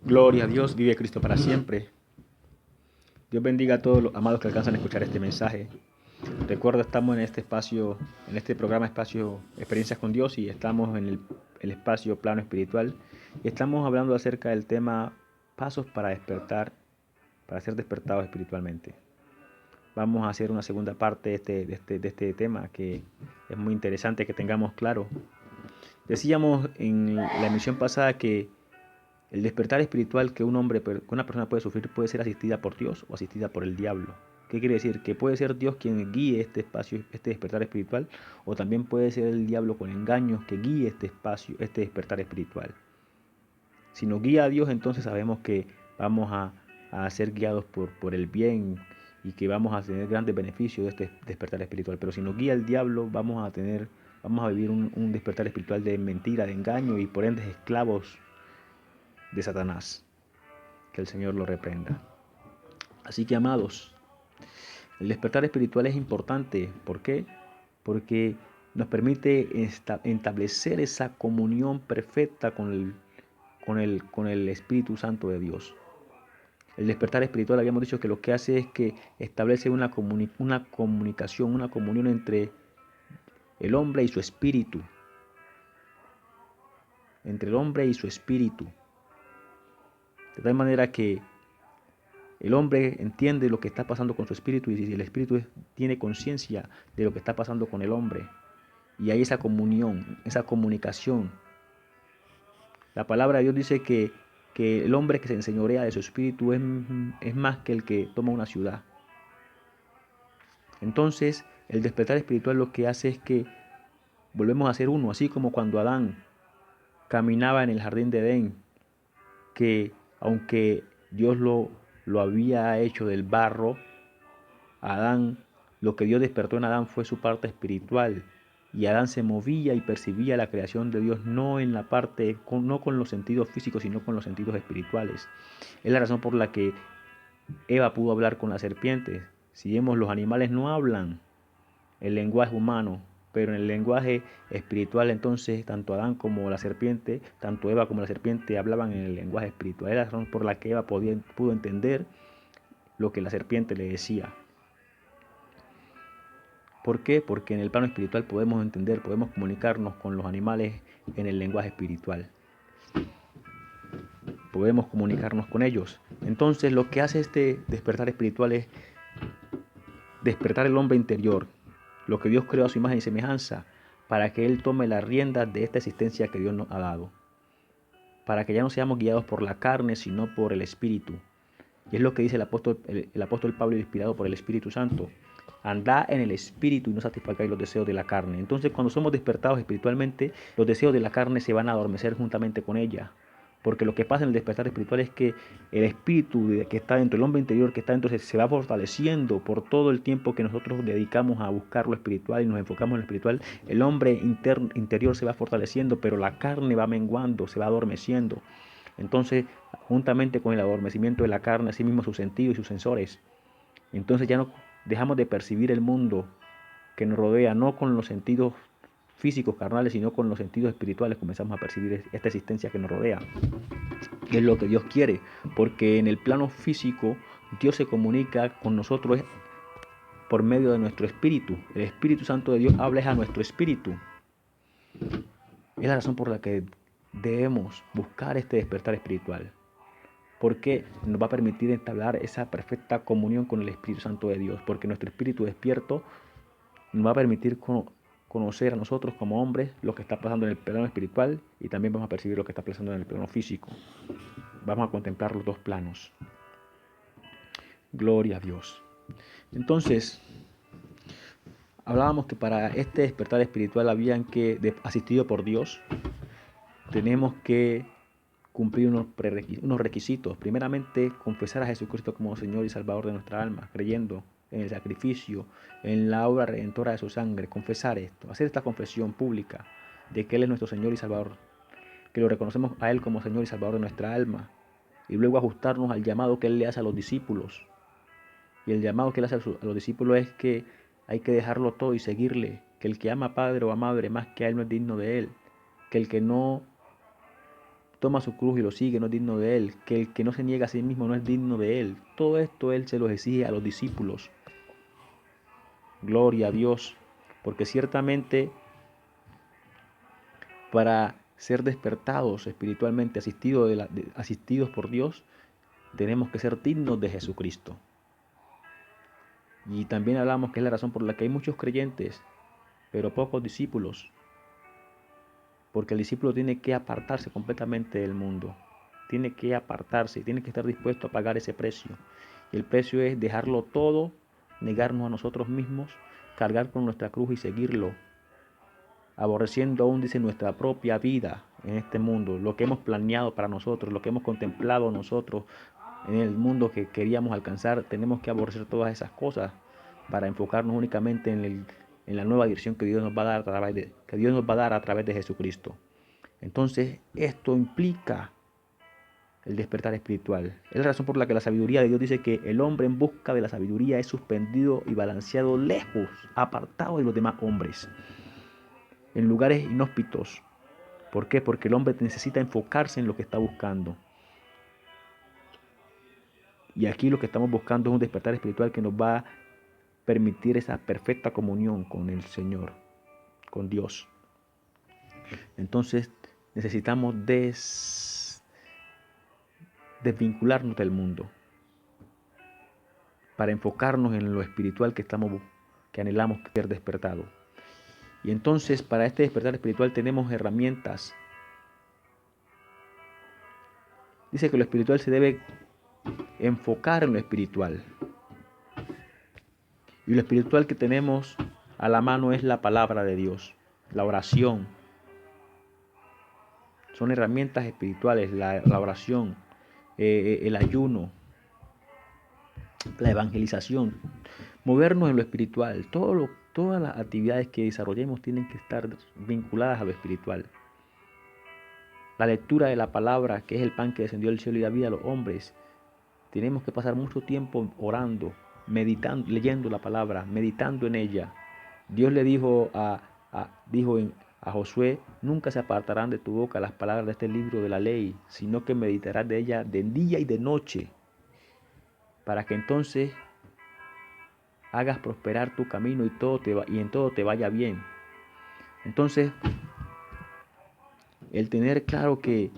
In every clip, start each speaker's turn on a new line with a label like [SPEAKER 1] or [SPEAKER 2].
[SPEAKER 1] Gloria a Dios, vive Cristo para siempre. Dios bendiga a todos los amados que alcanzan a escuchar este mensaje. Recuerda, estamos en este espacio, en este programa Espacio Experiencias con Dios y estamos en el espacio Plano Espiritual y estamos hablando acerca del tema pasos para despertar, para ser despertados espiritualmente. Vamos a hacer una segunda parte de este tema que es muy interesante que tengamos claro. Decíamos en la emisión pasada que el despertar espiritual que una persona puede sufrir puede ser asistida por Dios o asistida por el diablo. ¿Qué quiere decir? Que puede ser Dios quien guíe este espacio, este despertar espiritual, o también puede ser el diablo con engaños que guíe este espacio, este despertar espiritual. Si nos guía a Dios, entonces sabemos que vamos a ser guiados por el bien y que vamos a tener grandes beneficios de este despertar espiritual. Pero si nos guía el diablo, vamos a vivir un despertar espiritual de mentira, de engaño y por ende esclavos de Satanás. Que el Señor lo reprenda. Así que, amados, el despertar espiritual es importante. ¿Por qué? Porque nos permite establecer esa comunión perfecta con el Espíritu Santo de Dios. El despertar espiritual, habíamos dicho que lo que hace es que establece una comunicación, una comunión entre el hombre y su espíritu. Entre el hombre y su espíritu. De tal manera que el hombre entiende lo que está pasando con su espíritu y si el espíritu tiene conciencia de lo que está pasando con el hombre. Y hay esa comunión, esa comunicación. La palabra de Dios dice que el hombre que se enseñorea de su espíritu es más que el que toma una ciudad. Entonces, el despertar espiritual lo que hace es que volvemos a ser uno, así como cuando Adán caminaba en el jardín de Edén, que aunque Dios lo había hecho del barro, Adán, lo que Dios despertó en Adán fue su parte espiritual. Y Adán se movía y percibía la creación de Dios no en la parte, no con los sentidos físicos, sino con los sentidos espirituales. Es la razón por la que Eva pudo hablar con la serpiente. Si vemos, los animales no hablan el lenguaje humano, pero en el lenguaje espiritual entonces tanto Adán como la serpiente, tanto Eva como la serpiente hablaban en el lenguaje espiritual. Es la razón por la que Eva pudo entender lo que la serpiente le decía. ¿Por qué? Porque en el plano espiritual podemos entender, podemos comunicarnos con los animales en el lenguaje espiritual. Podemos comunicarnos con ellos. Entonces lo que hace este despertar espiritual es despertar el hombre interior, lo que Dios creó a su imagen y semejanza, para que Él tome las riendas de esta existencia que Dios nos ha dado. Para que ya no seamos guiados por la carne, sino por el Espíritu. Y es lo que dice el apóstol Pablo, inspirado por el Espíritu Santo. Andad en el Espíritu y no satisfagáis los deseos de la carne. Entonces, cuando somos despertados espiritualmente, los deseos de la carne se van a adormecer juntamente con ella. Porque lo que pasa en el despertar espiritual es que el espíritu que está dentro, el hombre interior que está dentro, se va fortaleciendo por todo el tiempo que nosotros dedicamos a buscar lo espiritual y nos enfocamos en lo espiritual. El hombre interior se va fortaleciendo, pero la carne va menguando, se va adormeciendo. Entonces, juntamente con el adormecimiento de la carne, así mismo sus sentidos y sus sensores. Entonces ya no dejamos de percibir el mundo que nos rodea, no con los sentidos físicos, carnales, sino con los sentidos espirituales comenzamos a percibir esta existencia que nos rodea. Y es lo que Dios quiere, porque en el plano físico Dios se comunica con nosotros por medio de nuestro espíritu. El Espíritu Santo de Dios habla a nuestro espíritu. Es la razón por la que debemos buscar este despertar espiritual, porque nos va a permitir entablar esa perfecta comunión con el Espíritu Santo de Dios, porque nuestro espíritu despierto nos va a permitir conocer a nosotros como hombres lo que está pasando en el plano espiritual y también vamos a percibir lo que está pasando en el plano físico. Vamos a contemplar los dos planos. Gloria a Dios. Entonces, hablábamos que para este despertar espiritual asistido por Dios, tenemos que cumplir unos requisitos. Primeramente, confesar a Jesucristo como Señor y Salvador de nuestra alma, creyendo en el sacrificio, en la obra redentora de su sangre. Confesar esto, hacer esta confesión pública de que Él es nuestro Señor y Salvador, que lo reconocemos a Él como Señor y Salvador de nuestra alma, y luego ajustarnos al llamado que Él le hace a los discípulos. Y el llamado que Él hace a los discípulos es que hay que dejarlo todo y seguirle, que el que ama a padre o a madre más que a Él no es digno de Él, que el que no toma su cruz y lo sigue no es digno de Él, que el que no se niega a sí mismo no es digno de Él. Todo esto Él se lo exige a los discípulos. Gloria a Dios, porque ciertamente para ser despertados espiritualmente, asistidos por Dios, tenemos que ser dignos de Jesucristo. Y también hablamos que es la razón por la que hay muchos creyentes, pero pocos discípulos, porque el discípulo tiene que apartarse completamente del mundo, tiene que apartarse, tiene que estar dispuesto a pagar ese precio. Y el precio es dejarlo todo, negarnos a nosotros mismos, cargar con nuestra cruz y seguirlo, aborreciendo aún, dice, nuestra propia vida en este mundo, lo que hemos planeado para nosotros, lo que hemos contemplado nosotros en el mundo que queríamos alcanzar. Tenemos que aborrecer todas esas cosas para enfocarnos únicamente en la nueva dirección que Dios nos va a dar a través de Jesucristo. Entonces, esto implica el despertar espiritual. Es la razón por la que la sabiduría de Dios dice que el hombre en busca de la sabiduría es suspendido y balanceado lejos, apartado de los demás hombres, en lugares inhóspitos. ¿Por qué? Porque el hombre necesita enfocarse en lo que está buscando. Y aquí lo que estamos buscando es un despertar espiritual que nos va a permitir esa perfecta comunión con el Señor, con Dios. Entonces necesitamos desvincularnos del mundo para enfocarnos en lo espiritual que anhelamos ser despertado. Y entonces para este despertar espiritual tenemos herramientas. Dice que lo espiritual se debe enfocar en lo espiritual. Y lo espiritual que tenemos a la mano es la palabra de Dios, la oración. Son herramientas espirituales, la oración, el ayuno, la evangelización. Movernos en lo espiritual. Todas las actividades que desarrollemos tienen que estar vinculadas a lo espiritual. La lectura de la palabra, que es el pan que descendió del cielo y da vida a los hombres. Tenemos que pasar mucho tiempo orando, meditando, leyendo la palabra, meditando en ella. Dios le dijo a Josué: nunca se apartarán de tu boca las palabras de este libro de la ley, sino que meditarás de ella de día y de noche, para que entonces hagas prosperar tu camino y en todo te vaya bien. Entonces, el tener claro que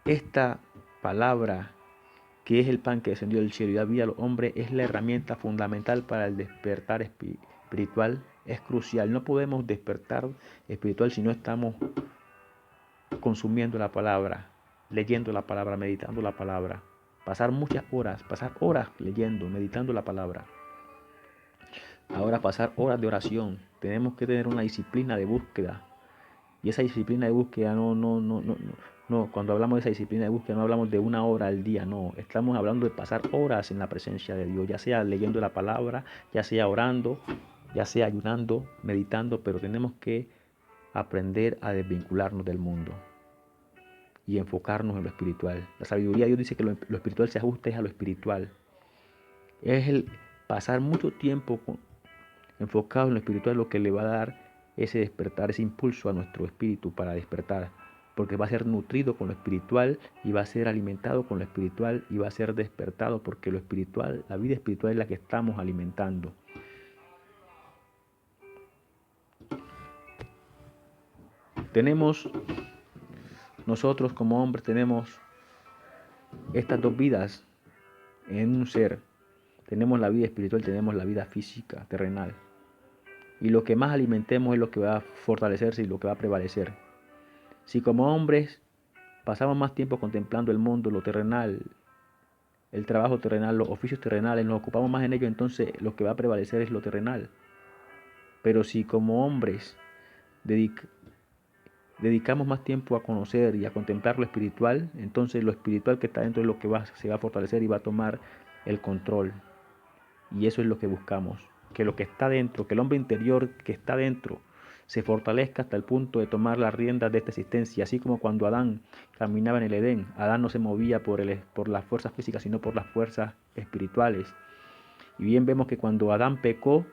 [SPEAKER 1] esta palabra, que es el pan que descendió del cielo y da vida a los hombres, es la herramienta fundamental para el despertar espiritual, es crucial. No podemos despertar espiritual si no estamos consumiendo la palabra, leyendo la palabra, meditando la palabra. Pasar horas leyendo, meditando la palabra. Ahora pasar horas de oración. Tenemos que tener una disciplina de búsqueda. Y esa disciplina de búsqueda no, cuando hablamos de esa disciplina de búsqueda no hablamos de 1 hora al día, no. Estamos hablando de pasar horas en la presencia de Dios, ya sea leyendo la palabra, ya sea orando, ya sea ayunando, meditando, pero tenemos que aprender a desvincularnos del mundo y enfocarnos en lo espiritual. La sabiduría de Dios dice que lo espiritual se ajusta a lo espiritual. Es el pasar mucho tiempo enfocado en lo espiritual lo que le va a dar ese despertar, ese impulso a nuestro espíritu para despertar, porque va a ser nutrido con lo espiritual y va a ser alimentado con lo espiritual y va a ser despertado, porque lo espiritual, la vida espiritual es la que estamos alimentando. Nosotros como hombres tenemos estas dos vidas en un ser. Tenemos la vida espiritual, tenemos la vida física, terrenal. Y lo que más alimentemos es lo que va a fortalecerse y lo que va a prevalecer. Si como hombres pasamos más tiempo contemplando el mundo, lo terrenal, el trabajo terrenal, los oficios terrenales, nos ocupamos más en ello, entonces lo que va a prevalecer es lo terrenal. Pero si como hombres dedicamos más tiempo a conocer y a contemplar lo espiritual, entonces lo espiritual que está dentro es lo que se va a fortalecer y va a tomar el control. Y eso es lo que buscamos, que lo que está dentro, que el hombre interior que está dentro se fortalezca hasta el punto de tomar las riendas de esta existencia, así como cuando Adán caminaba en el Edén. Adán no se movía por las fuerzas físicas, sino por las fuerzas espirituales. Y bien vemos que cuando Adán pecó,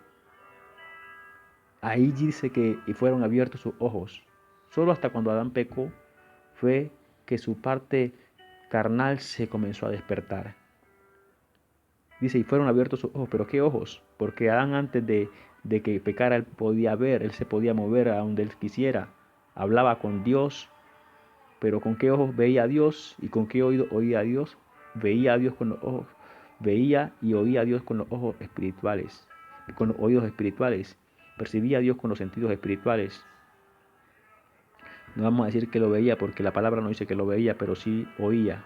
[SPEAKER 1] ahí dice que fueron abiertos sus ojos. Solo hasta cuando Adán pecó fue que su parte carnal se comenzó a despertar. Dice, y fueron abiertos sus ojos. ¿Pero qué ojos? Porque Adán, antes de que pecara, él podía ver, él se podía mover a donde él quisiera, hablaba con Dios, pero ¿con qué ojos veía a Dios y con qué oído oía a Dios? Veía a Dios con los ojos, veía y oía a Dios con los ojos espirituales, con los oídos espirituales, percibía a Dios con los sentidos espirituales. No vamos a decir que lo veía porque la palabra no dice que lo veía, pero sí oía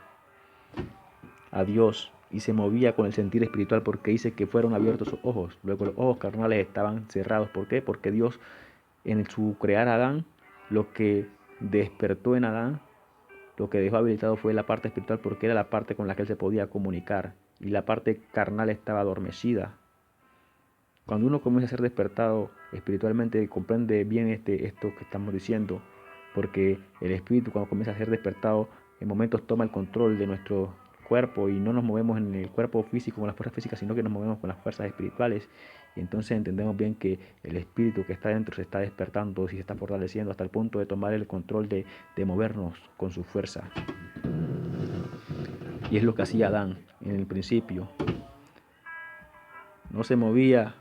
[SPEAKER 1] a Dios y se movía con el sentir espiritual, porque dice que fueron abiertos sus ojos. Luego los ojos carnales estaban cerrados. ¿Por qué? Porque Dios, en su crear a Adán, lo que despertó en Adán, lo que dejó habilitado fue la parte espiritual, porque era la parte con la que él se podía comunicar, y la parte carnal estaba adormecida. Cuando uno comienza a ser despertado espiritualmente, comprende bien esto que estamos diciendo, porque el espíritu, cuando comienza a ser despertado, en momentos toma el control de nuestro cuerpo y no nos movemos en el cuerpo físico con las fuerzas físicas, sino que nos movemos con las fuerzas espirituales. Y entonces entendemos bien que el espíritu que está dentro se está despertando y se está fortaleciendo hasta el punto de tomar el control de movernos con su fuerza. Y es lo que hacía Adán en el principio. No se movía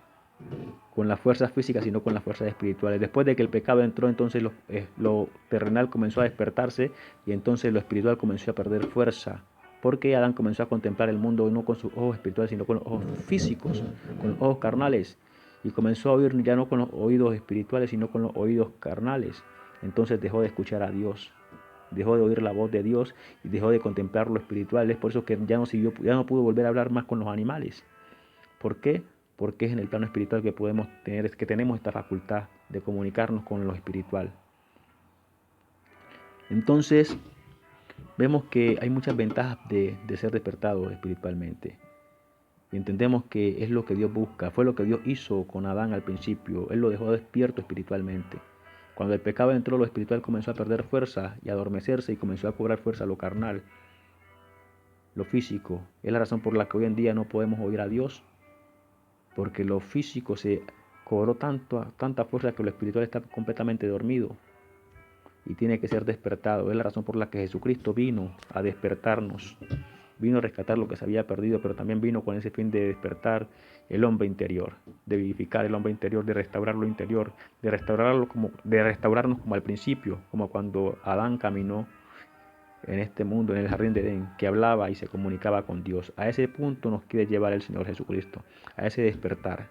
[SPEAKER 1] con las fuerzas físicas, sino con las fuerzas espirituales. Después de que el pecado entró, entonces lo terrenal comenzó a despertarse y entonces lo espiritual comenzó a perder fuerza. Porque Adán comenzó a contemplar el mundo no con sus ojos espirituales, sino con los ojos físicos, con los ojos carnales. Y comenzó a oír ya no con los oídos espirituales, sino con los oídos carnales. Entonces dejó de escuchar a Dios, dejó de oír la voz de Dios y dejó de contemplar lo espiritual. Es por eso que ya no pudo volver a hablar más con los animales. ¿Por qué? Porque es en el plano espiritual que podemos tener, que tenemos esta facultad de comunicarnos con lo espiritual. Entonces, vemos que hay muchas ventajas de ser despertados espiritualmente. Y entendemos que es lo que Dios busca. Fue lo que Dios hizo con Adán al principio. Él lo dejó despierto espiritualmente. Cuando el pecado entró, lo espiritual comenzó a perder fuerza y a adormecerse y comenzó a cobrar fuerza lo carnal, lo físico. Es la razón por la que hoy en día no podemos oír a Dios, porque lo físico se cobró tanta fuerza que lo espiritual está completamente dormido y tiene que ser despertado. Es la razón por la que Jesucristo vino a despertarnos, vino a rescatar lo que se había perdido, pero también vino con ese fin de despertar el hombre interior, de vivificar el hombre interior, de restaurar lo interior, de restaurarnos como al principio, como cuando Adán caminó en este mundo, en el jardín de Edén, que hablaba y se comunicaba con Dios. A ese punto nos quiere llevar el Señor Jesucristo, a ese despertar,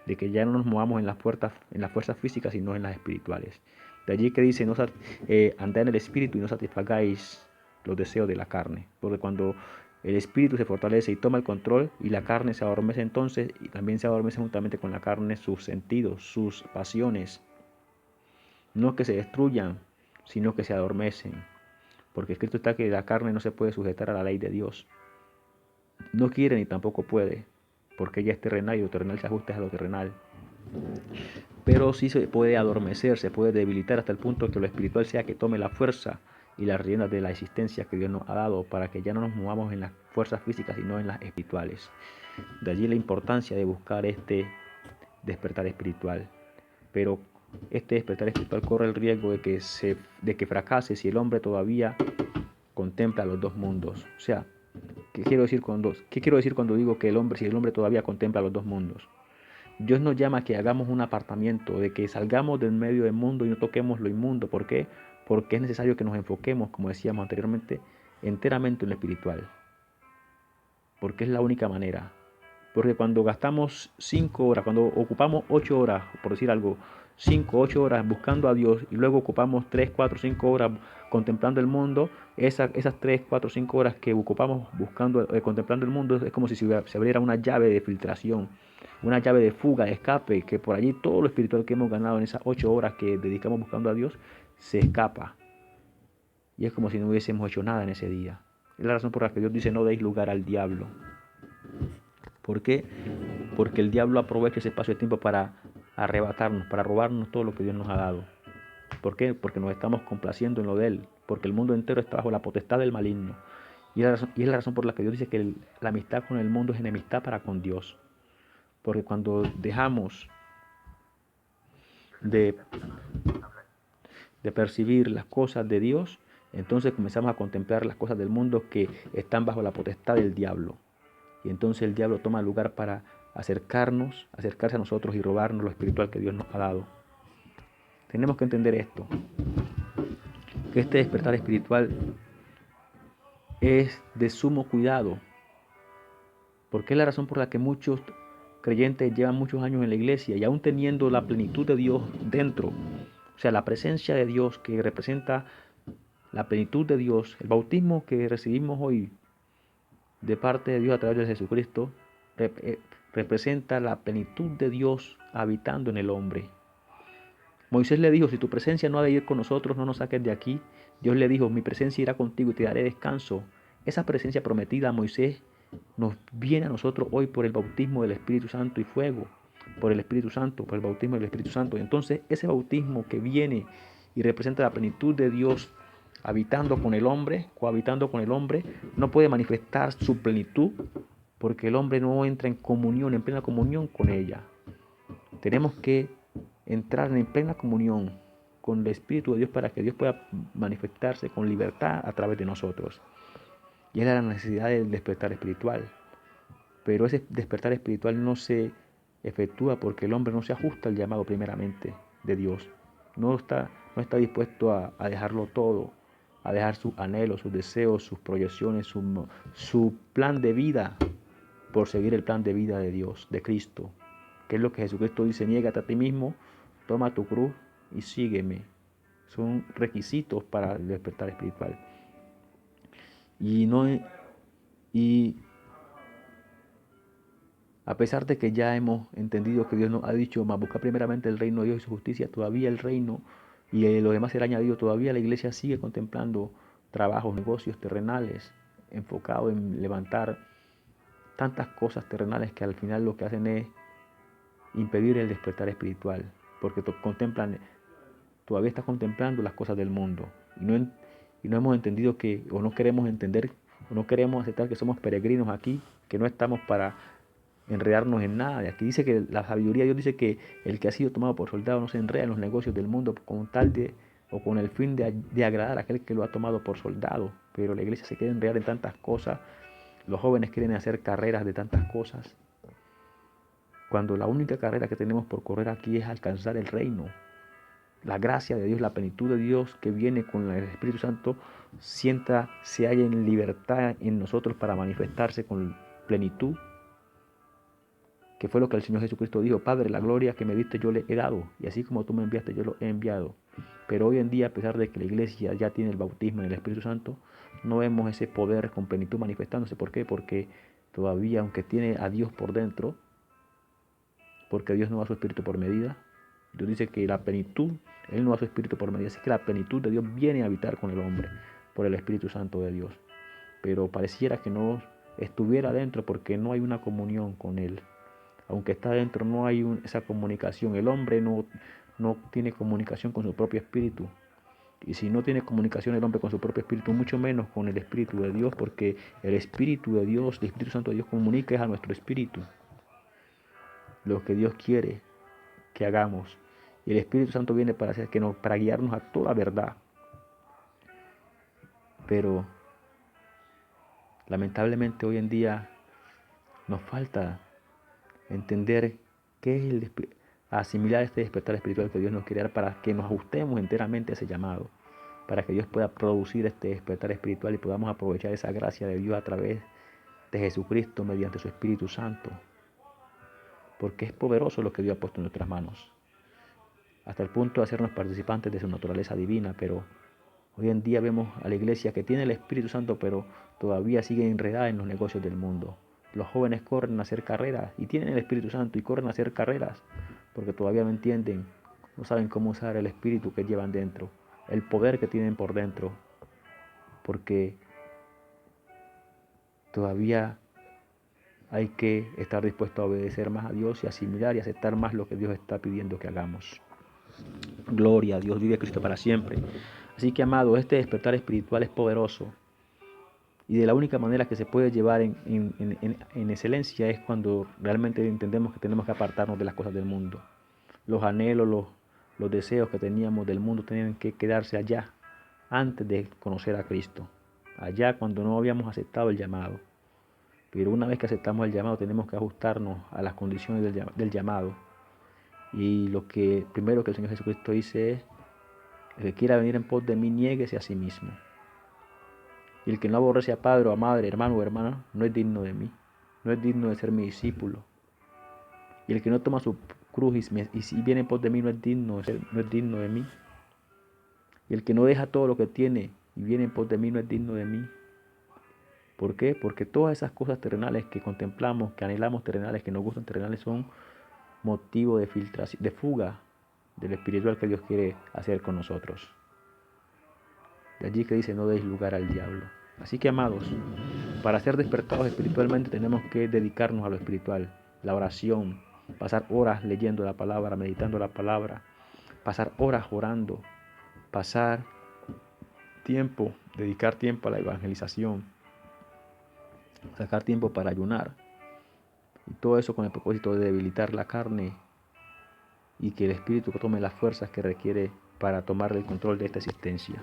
[SPEAKER 1] de que ya no nos movamos en las fuerzas físicas, sino en las espirituales. De allí que dice, andad en el espíritu y no satisfagáis los deseos de la carne, porque cuando el espíritu se fortalece y toma el control y la carne se adormece, entonces, y también se adormece juntamente con la carne sus sentidos, sus pasiones, no que se destruyan, sino que se adormecen. Porque escrito está que la carne no se puede sujetar a la ley de Dios. No quiere ni tampoco puede, porque ella es terrenal y lo terrenal se ajusta a lo terrenal. Pero sí se puede adormecer, se puede debilitar hasta el punto que lo espiritual sea que tome la fuerza y las riendas de la existencia que Dios nos ha dado, para que ya no nos movamos en las fuerzas físicas, sino en las espirituales. De allí la importancia de buscar este despertar espiritual. Pero este despertar espiritual corre el riesgo de que fracase si el hombre todavía contempla los dos mundos. O sea, ¿qué quiero decir cuando digo que si el hombre todavía contempla los dos mundos? Dios nos llama a que hagamos un apartamiento, de que salgamos del medio del mundo y no toquemos lo inmundo. ¿Por qué? Porque es necesario que nos enfoquemos, como decíamos anteriormente, enteramente en lo espiritual. Porque es la única manera. Porque cuando gastamos 5 horas, cuando ocupamos 8 horas, por decir algo, 5, 8 horas buscando a Dios y luego ocupamos 3, 4, 5 horas contemplando el mundo, esas 3, 4, 5 horas que ocupamos contemplando el mundo es como si se abriera una llave de filtración, una llave de fuga, de escape, que por allí todo lo espiritual que hemos ganado en esas 8 horas que dedicamos buscando a Dios se escapa. Y es como si no hubiésemos hecho nada en ese día. Es la razón por la que Dios dice: no deis lugar al diablo. ¿Por qué? Porque el diablo aprovecha ese espacio de tiempo para arrebatarnos, para robarnos todo lo que Dios nos ha dado. ¿Por qué? Porque nos estamos complaciendo en lo de Él, porque el mundo entero está bajo la potestad del maligno. Y es la razón por la que Dios dice que la amistad con el mundo es enemistad para con Dios. Porque cuando dejamos de percibir las cosas de Dios, entonces comenzamos a contemplar las cosas del mundo que están bajo la potestad del diablo. Y entonces el diablo toma lugar para acercarse a nosotros y robarnos lo espiritual que Dios nos ha dado. Tenemos que entender esto, que este despertar espiritual es de sumo cuidado, porque es la razón por la que muchos creyentes llevan muchos años en la iglesia y aún teniendo la plenitud de Dios dentro, o sea, la presencia de Dios que representa la plenitud de Dios, el bautismo que recibimos hoy de parte de Dios a través de Jesucristo, representa la plenitud de Dios habitando en el hombre. Moisés le dijo, si tu presencia no ha de ir con nosotros, no nos saques de aquí. Dios le dijo, mi presencia irá contigo y te daré descanso. Esa presencia prometida a Moisés nos viene a nosotros hoy por el bautismo del Espíritu Santo y fuego, por el Espíritu Santo, por el bautismo del Espíritu Santo. Entonces, ese bautismo que viene y representa la plenitud de Dios habitando con el hombre, cohabitando con el hombre, no puede manifestar su plenitud porque el hombre no entra en comunión, en plena comunión con ella. Tenemos que entrar en plena comunión con el Espíritu de Dios para que Dios pueda manifestarse con libertad a través de nosotros. Y es la necesidad del despertar espiritual. Pero ese despertar espiritual no se efectúa porque el hombre no se ajusta al llamado primeramente de Dios. No está dispuesto a dejarlo todo, a dejar sus anhelos, sus deseos, sus proyecciones, su plan de vida por seguir el plan de vida de Dios, de Cristo. Que es lo que Jesucristo dice, niégate a ti mismo, toma tu cruz y sígueme. Son requisitos para el despertar espiritual. Y a pesar de que ya hemos entendido que Dios nos ha dicho, más busca primeramente el reino de Dios y su justicia, todavía el reino y lo demás será añadido, todavía la iglesia sigue contemplando trabajos, negocios terrenales, enfocados en levantar tantas cosas terrenales que al final lo que hacen es impedir el despertar espiritual, porque todavía está contemplando las cosas del mundo y no hemos entendido que, o no queremos entender, o no queremos aceptar que somos peregrinos aquí, que no estamos para enredarnos en nada. Aquí dice que la sabiduría de Dios dice que el que ha sido tomado por soldado no se enreda en los negocios del mundo con tal de o con el fin de agradar a aquel que lo ha tomado por soldado. Pero la iglesia se quiere enredar en tantas cosas, los jóvenes quieren hacer carreras de tantas cosas, cuando la única carrera que tenemos por correr aquí es alcanzar el reino. La gracia de Dios, la plenitud de Dios que viene con el Espíritu Santo, se halla en libertad en nosotros para manifestarse con plenitud, que fue lo que el Señor Jesucristo dijo, Padre, la gloria que me diste yo le he dado, y así como tú me enviaste yo lo he enviado. Pero hoy en día, a pesar de que la iglesia ya tiene el bautismo en el Espíritu Santo, no vemos ese poder con plenitud manifestándose. ¿Por qué? Porque todavía, aunque tiene a Dios por dentro, porque Dios no da su Espíritu por medida, Dios dice que la plenitud, Él no da su Espíritu por medida, así que la plenitud de Dios viene a habitar con el hombre por el Espíritu Santo de Dios. Pero pareciera que no estuviera dentro porque no hay una comunión con Él. Aunque está dentro, no hay esa comunicación. El hombre no tiene comunicación con su propio espíritu. Y si no tiene comunicación el hombre con su propio espíritu, mucho menos con el Espíritu de Dios, porque el Espíritu de Dios, el Espíritu Santo de Dios comunica a nuestro espíritu lo que Dios quiere que hagamos. Y el Espíritu Santo viene para guiarnos a toda verdad. Pero lamentablemente hoy en día nos falta entender qué es asimilar este despertar espiritual que Dios nos quiere dar para que nos ajustemos enteramente a ese llamado, para que Dios pueda producir este despertar espiritual y podamos aprovechar esa gracia de Dios a través de Jesucristo mediante su Espíritu Santo, porque es poderoso lo que Dios ha puesto en nuestras manos, hasta el punto de hacernos participantes de su naturaleza divina. Pero hoy en día vemos a la iglesia que tiene el Espíritu Santo, pero todavía sigue enredada en los negocios del mundo. Los jóvenes corren a hacer carreras y tienen el Espíritu Santo y corren a hacer carreras porque todavía no entienden, no saben cómo usar el Espíritu que llevan dentro, el poder que tienen por dentro, porque todavía hay que estar dispuesto a obedecer más a Dios y asimilar y aceptar más lo que Dios está pidiendo que hagamos. Gloria a Dios, vive Cristo para siempre. Así que, amado, este despertar espiritual es poderoso. Y de la única manera que se puede llevar en excelencia es cuando realmente entendemos que tenemos que apartarnos de las cosas del mundo. Los anhelos, los deseos que teníamos del mundo tienen que quedarse allá, antes de conocer a Cristo, allá cuando no habíamos aceptado el llamado. Pero una vez que aceptamos el llamado tenemos que ajustarnos a las condiciones del llamado. Y lo que primero que el Señor Jesucristo dice es: el que quiera venir en pos de mí, niéguese a sí mismo. Y el que no aborrece a padre o a madre, hermano o hermana, no es digno de mí, no es digno de ser mi discípulo. Y el que no toma su cruz y viene en pos de mí no es digno de mí. Y el que no deja todo lo que tiene y viene en pos de mí no es digno de mí. ¿Por qué? Porque todas esas cosas terrenales que contemplamos, que anhelamos terrenales, que nos gustan terrenales, son motivo de filtración, de fuga del espiritual que Dios quiere hacer con nosotros. De allí que dice: no deis lugar al diablo. Así que, amados, para ser despertados espiritualmente tenemos que dedicarnos a lo espiritual, la oración, pasar horas leyendo la palabra, meditando la palabra, pasar horas orando, pasar tiempo, dedicar tiempo a la evangelización, sacar tiempo para ayunar. Y todo eso con el propósito de debilitar la carne y que el espíritu tome las fuerzas que requiere para tomar el control de esta existencia.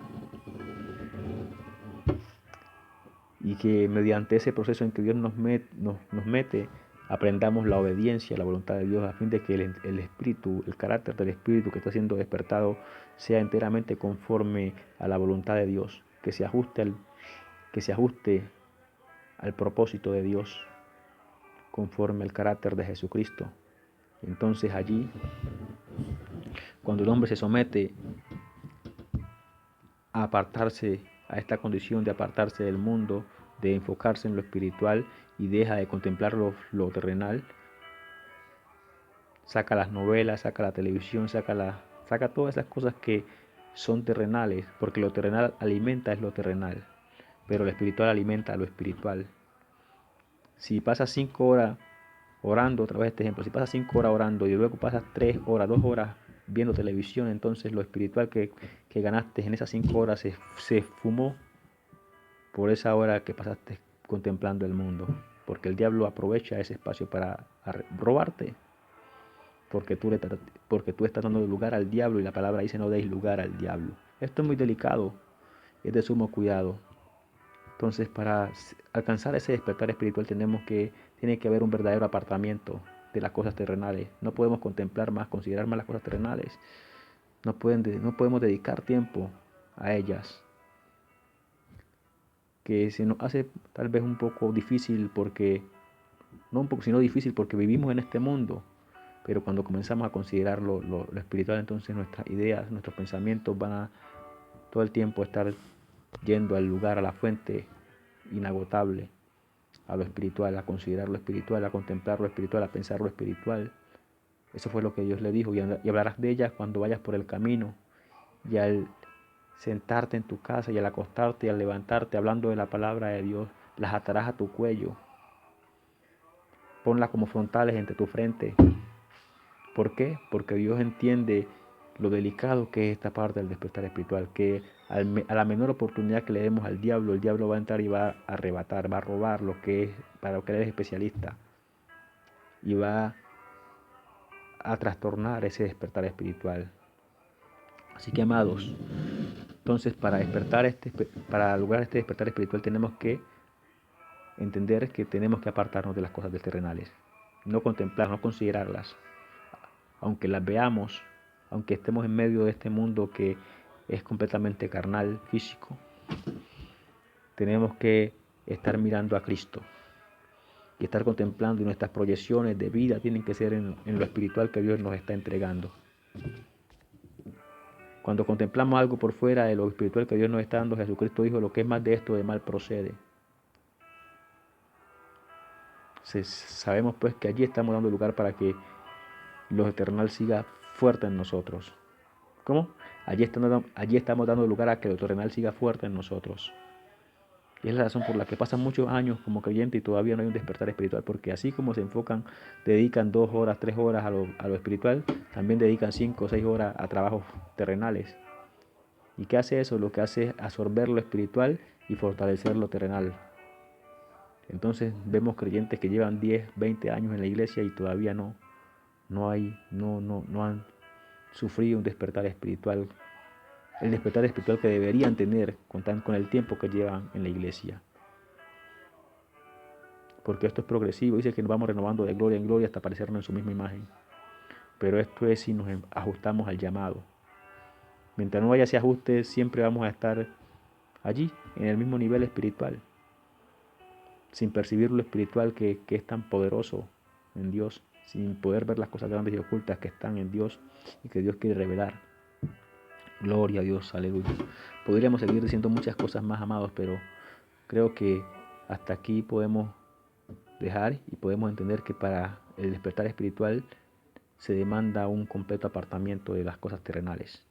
[SPEAKER 1] Y que mediante ese proceso en que Dios nos mete, aprendamos la obediencia a la voluntad de Dios, a fin de que el espíritu, el carácter del espíritu que está siendo despertado sea enteramente conforme a la voluntad de Dios, que se ajuste al propósito de Dios, conforme al carácter de Jesucristo. Entonces allí, cuando el hombre se somete a apartarse, a esta condición de apartarse del mundo, de enfocarse en lo espiritual y deja de contemplar lo terrenal, saca las novelas, saca la televisión, saca todas esas cosas que son terrenales, porque lo terrenal alimenta es lo terrenal, pero lo espiritual alimenta a lo espiritual. Si pasas 5 horas orando, otra vez este ejemplo, si pasas 5 horas orando y luego pasas 3 horas, 2 horas viendo televisión, entonces lo espiritual que ganaste en esas 5 horas se fumó por esa hora que pasaste contemplando el mundo, porque el diablo aprovecha ese espacio para robarte, porque tú estás dando lugar al diablo, y la palabra dice: no deis lugar al diablo. Esto es muy delicado, es de sumo cuidado. Entonces, para alcanzar ese despertar espiritual tiene que haber un verdadero apartamiento de las cosas terrenales. No podemos contemplar más, considerar más las cosas terrenales. No podemos dedicar tiempo a ellas, que se nos hace tal vez un poco difícil porque, no un poco, sino difícil porque vivimos en este mundo. Pero cuando comenzamos a considerar lo espiritual, entonces nuestras ideas, nuestros pensamientos van a todo el tiempo estar yendo al lugar, a la fuente inagotable, a lo espiritual, a considerar lo espiritual, a contemplar lo espiritual, a pensar lo espiritual. Eso fue lo que Dios le dijo: y hablarás de ellas cuando vayas por el camino, y al sentarte en tu casa, y al acostarte y al levantarte, hablando de la palabra de Dios, las atarás a tu cuello. Ponlas como frontales entre tu frente. ¿Por qué? Porque Dios entiende lo delicado que es esta parte del despertar espiritual, que a la menor oportunidad que le demos al diablo, el diablo va a entrar y va a arrebatar, va a robar lo que es, para lo que él es especialista, y va a trastornar ese despertar espiritual. Así que, amados, entonces para lograr este despertar espiritual tenemos que entender que tenemos que apartarnos de las cosas terrenales, no contemplar, no considerarlas, aunque las veamos, aunque estemos en medio de este mundo que es completamente carnal, físico. Tenemos que estar mirando a Cristo y estar contemplando, y nuestras proyecciones de vida tienen que ser en lo espiritual que Dios nos está entregando. Cuando contemplamos algo por fuera de lo espiritual que Dios nos está dando, Jesucristo dijo: lo que es más de esto, de mal procede. Sabemos pues que allí estamos dando lugar para que lo eternal siga fuerte en nosotros. ¿Cómo? Allí estamos dando lugar a que lo terrenal siga fuerte en nosotros. Y es la razón por la que pasan muchos años como creyente y todavía no hay un despertar espiritual, porque así como se enfocan, dedican 2 horas, 3 horas a lo espiritual, también dedican 5 o 6 horas a trabajos terrenales. ¿Y qué hace eso? Lo que hace es absorber lo espiritual y fortalecer lo terrenal. Entonces vemos creyentes que llevan 10, 20 años en la iglesia y todavía no han sufrido un despertar espiritual el despertar espiritual que deberían tener con el tiempo que llevan en la iglesia. Porque esto es progresivo, dice que nos vamos renovando de gloria en gloria hasta parecernos en su misma imagen. Pero esto es si nos ajustamos al llamado. Mientras no haya ese ajuste, siempre vamos a estar allí, en el mismo nivel espiritual, sin percibir lo espiritual que es tan poderoso en Dios, sin poder ver las cosas grandes y ocultas que están en Dios y que Dios quiere revelar. Gloria a Dios, aleluya. Podríamos seguir diciendo muchas cosas más, amados, pero creo que hasta aquí podemos dejar y podemos entender que para el despertar espiritual se demanda un completo apartamiento de las cosas terrenales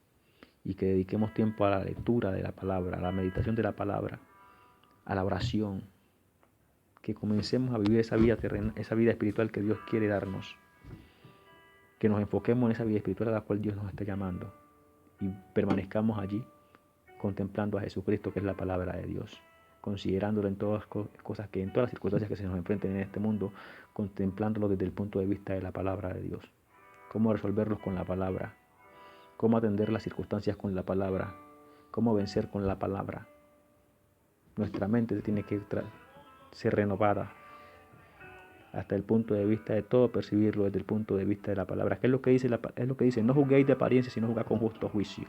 [SPEAKER 1] y que dediquemos tiempo a la lectura de la palabra, a la meditación de la palabra, a la oración, que comencemos a vivir esa vida espiritual que Dios quiere darnos, que nos enfoquemos en esa vida espiritual a la cual Dios nos está llamando y permanezcamos allí contemplando a Jesucristo, que es la palabra de Dios, considerándolo en todas cosas en todas las circunstancias que se nos enfrenten en este mundo, contemplándolo desde el punto de vista de la palabra de Dios, cómo resolverlos con la palabra, cómo atender las circunstancias con la palabra, cómo vencer con la palabra. Nuestra mente tiene que ser renovada hasta el punto de vista de todo, percibirlo desde el punto de vista de la palabra. ¿Qué es lo que dice? Es lo que dice, no juzguéis de apariencia, sino juzgad con justo juicio.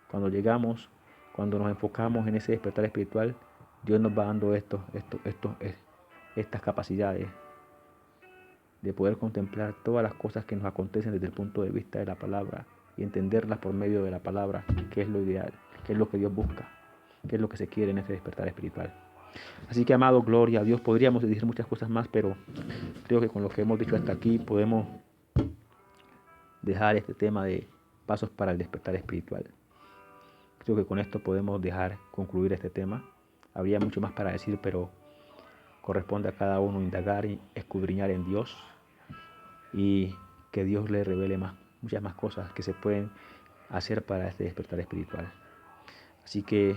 [SPEAKER 1] Cuando nos enfocamos en ese despertar espiritual, Dios nos va dando estas capacidades de poder contemplar todas las cosas que nos acontecen desde el punto de vista de la palabra y entenderlas por medio de la palabra, que es lo ideal, que es lo que Dios busca, que es lo que se quiere en ese despertar espiritual. Así que, amado, gloria a Dios. Podríamos decir muchas cosas más, pero creo que con lo que hemos dicho hasta aquí podemos dejar este tema de pasos para el despertar espiritual. Creo que con esto podemos concluir este tema. Habría mucho más para decir, pero corresponde a cada uno indagar y escudriñar en Dios y que Dios le revele muchas más cosas que se pueden hacer para este despertar espiritual. Así que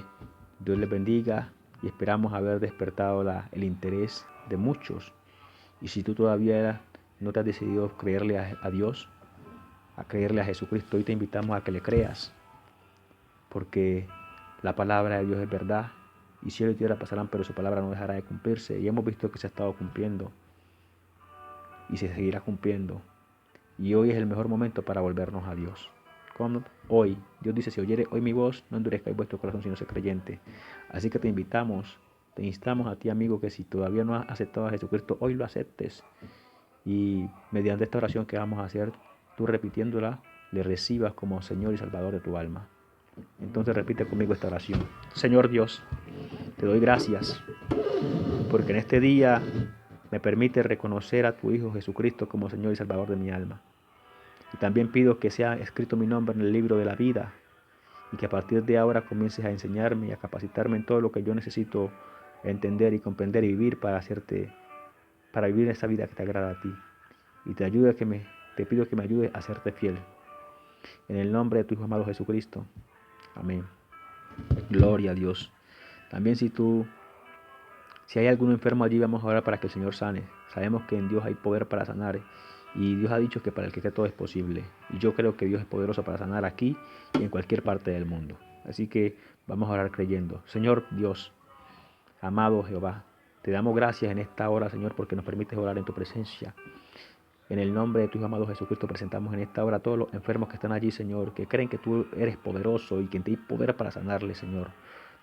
[SPEAKER 1] Dios les bendiga y esperamos haber despertado el interés de muchos. Y si tú todavía no te has decidido creerle a Dios, a creerle a Jesucristo, hoy te invitamos a que le creas, porque la palabra de Dios es verdad y cielo y tierra pasarán, pero su palabra no dejará de cumplirse. Y hemos visto que se ha estado cumpliendo y se seguirá cumpliendo. Y hoy es el mejor momento para volvernos a Dios. Hoy, Dios dice, si oyere hoy mi voz, no endurezcáis vuestro corazón si no sois creyente. Así que te instamos a ti, amigo, que si todavía no has aceptado a Jesucristo, hoy lo aceptes. Y mediante esta oración que vamos a hacer, tú repitiéndola, le recibas como Señor y Salvador de tu alma. Entonces repite conmigo esta oración. Señor Dios, te doy gracias, porque en este día me permite reconocer a tu Hijo Jesucristo como Señor y Salvador de mi alma. Y también pido que sea escrito mi nombre en el libro de la vida y que a partir de ahora comiences a enseñarme y a capacitarme en todo lo que yo necesito entender y comprender y vivir para vivir esa vida que te agrada a ti. Y te pido que me ayudes a serte fiel. En el nombre de tu Hijo amado Jesucristo. Amén. Gloria a Dios. También si hay algún enfermo allí, vamos a orar para que el Señor sane. Sabemos que en Dios hay poder para sanar. Y Dios ha dicho que para el que cree todo es posible. Y yo creo que Dios es poderoso para sanar aquí y en cualquier parte del mundo. Así que vamos a orar creyendo. Señor Dios, amado Jehová, te damos gracias en esta hora, Señor, porque nos permites orar en tu presencia. En el nombre de tu Hijo amado Jesucristo presentamos en esta hora a todos los enfermos que están allí, Señor, que creen que tú eres poderoso y que te hay poder para sanarles, Señor.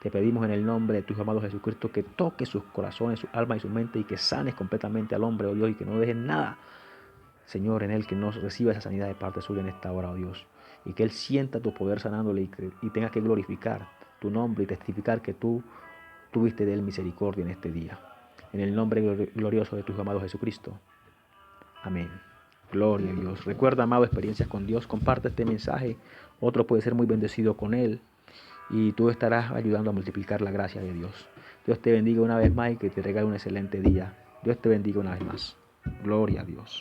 [SPEAKER 1] Te pedimos en el nombre de tu Hijo amado Jesucristo que toques sus corazones, su alma y su mente y que sanes completamente al hombre, oh Dios, y que no dejen nada, Señor, en él, que no reciba esa sanidad de parte suya en esta hora, oh Dios, y que él sienta tu poder sanándole y tenga que glorificar tu nombre y testificar que tú tuviste de él misericordia en este día. En el nombre glorioso de tu Hijo amado Jesucristo. Amén. Gloria a Dios. Recuerda, amado, experiencias con Dios. Comparte este mensaje. Otro puede ser muy bendecido con él. Y tú estarás ayudando a multiplicar la gracia de Dios. Dios te bendiga una vez más y que te regale un excelente día. Dios te bendiga una vez más. Gloria a Dios.